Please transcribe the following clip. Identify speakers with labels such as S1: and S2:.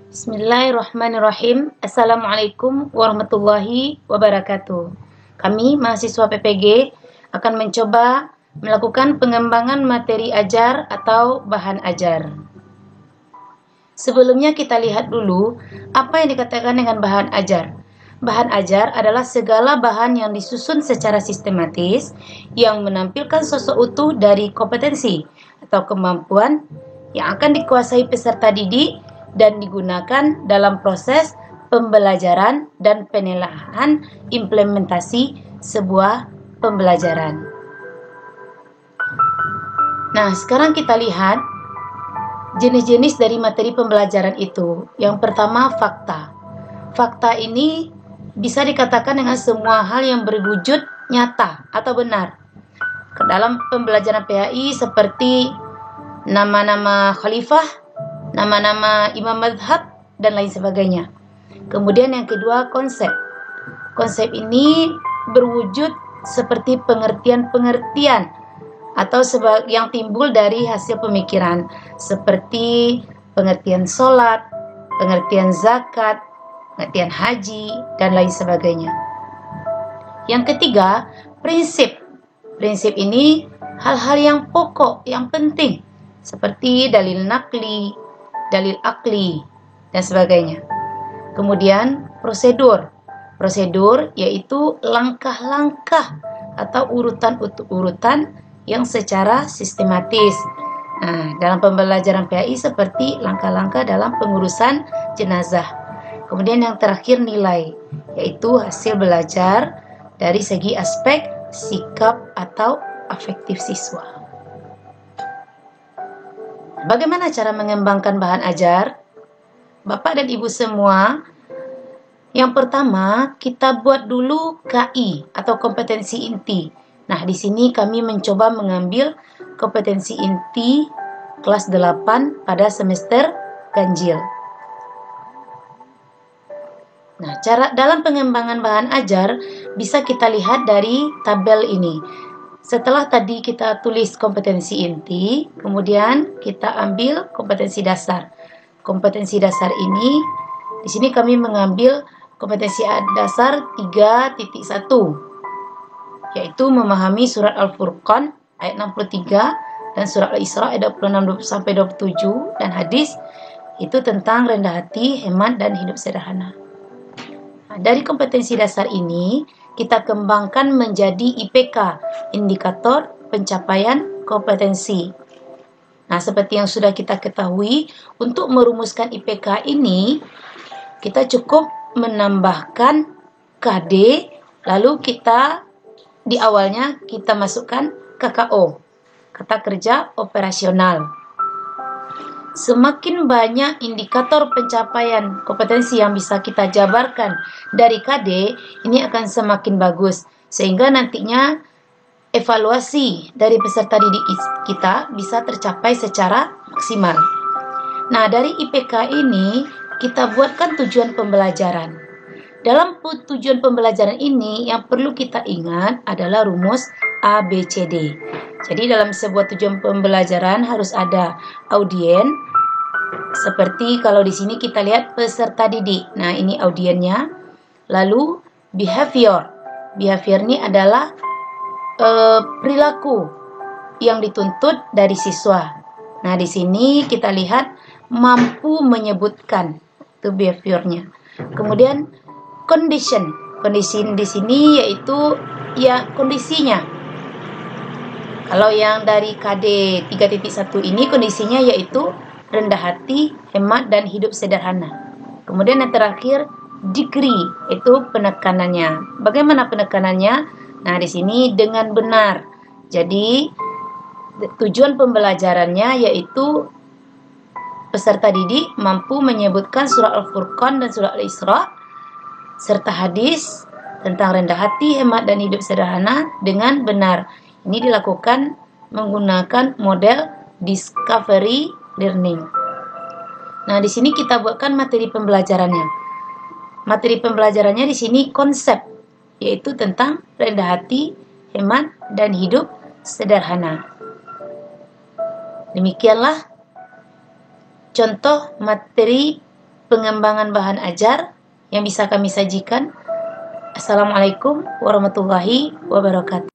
S1: Bismillahirrahmanirrahim. Assalamualaikum warahmatullahi wabarakatuh. Kami mahasiswa PPG akan mencoba melakukan pengembangan materi ajar atau bahan ajar. Sebelumnya kita lihat dulu apa yang dikatakan dengan bahan ajar. Bahan ajar adalah segala bahan yang disusun secara sistematis yang menampilkan sosok utuh dari kompetensi atau kemampuan yang akan dikuasai peserta didik dan digunakan dalam proses pembelajaran dan penilaian implementasi sebuah pembelajaran. Nah, sekarang kita lihat jenis-jenis dari materi pembelajaran itu. Yang pertama, fakta. Fakta ini bisa dikatakan dengan semua hal yang berwujud nyata atau benar. Dalam pembelajaran PAI seperti nama-nama khalifah, nama-nama imam madhab, dan lain sebagainya. Kemudian yang kedua, konsep. Konsep ini berwujud seperti pengertian-pengertian atau yang timbul dari hasil pemikiran, seperti pengertian sholat, pengertian zakat, pengertian haji, dan lain sebagainya. Yang ketiga, prinsip. Prinsip ini hal-hal yang pokok, yang penting, seperti dalil nakli, dalil akli, dan sebagainya. Kemudian prosedur. Prosedur yaitu langkah-langkah atau urutan-urutan yang secara sistematis. Nah, dalam pembelajaran PAI seperti langkah-langkah dalam pengurusan jenazah. Kemudian yang terakhir, nilai, yaitu hasil belajar dari segi aspek sikap atau afektif siswa. Bagaimana cara mengembangkan bahan ajar? Bapak dan Ibu semua, yang pertama kita buat dulu KI atau kompetensi inti. Nah, di sini kami mencoba mengambil kompetensi inti kelas 8 pada semester ganjil. Nah, cara dalam pengembangan bahan ajar bisa kita lihat dari tabel ini. Setelah tadi kita tulis kompetensi inti, kemudian kita ambil kompetensi dasar. Kompetensi dasar ini, di sini kami mengambil kompetensi dasar 3.1, yaitu memahami surat Al-Furqan ayat 63 dan surat Al-Isra ayat 26-27 dan hadis itu tentang rendah hati, hemat, dan hidup sederhana. Nah, dari kompetensi dasar ini kita kembangkan menjadi IPK, indikator pencapaian kompetensi. Nah, seperti yang sudah kita ketahui, untuk merumuskan IPK ini kita cukup menambahkan KD, lalu kita di awalnya kita masukkan KKO, kata kerja operasional. Semakin banyak indikator pencapaian kompetensi yang bisa kita jabarkan dari KD, ini akan semakin bagus, sehingga nantinya evaluasi dari peserta didik kita bisa tercapai secara maksimal. Nah, dari IPK ini kita buatkan tujuan pembelajaran. Dalam tujuan pembelajaran ini yang perlu kita ingat adalah rumus ABCD. Jadi dalam sebuah tujuan pembelajaran harus ada audien. Seperti kalau di sini kita lihat peserta didik. Nah, ini audiennya. Lalu behavior. Behavior ini adalah perilaku yang dituntut dari siswa. Nah, di sini kita lihat mampu menyebutkan, itu behaviornya. Kemudian condition. Condition di sini yaitu ya kondisinya. Kalau yang dari KD 3.1 ini kondisinya yaitu rendah hati, hemat, dan hidup sederhana. Kemudian yang terakhir degree, itu penekanannya. Bagaimana penekanannya? Nah, di sini dengan benar. Jadi tujuan pembelajarannya yaitu peserta didik mampu menyebutkan surah Al-Furqan dan surah Al-Isra serta hadis tentang rendah hati, hemat, dan hidup sederhana dengan benar. Ini dilakukan menggunakan model discovery learning. Nah, di sini kita buatkan materi pembelajarannya. Materi pembelajarannya di sini konsep, yaitu tentang rendah hati, hemat, dan hidup sederhana. Demikianlah contoh materi pengembangan bahan ajar yang bisa kami sajikan. Assalamualaikum warahmatullahi wabarakatuh.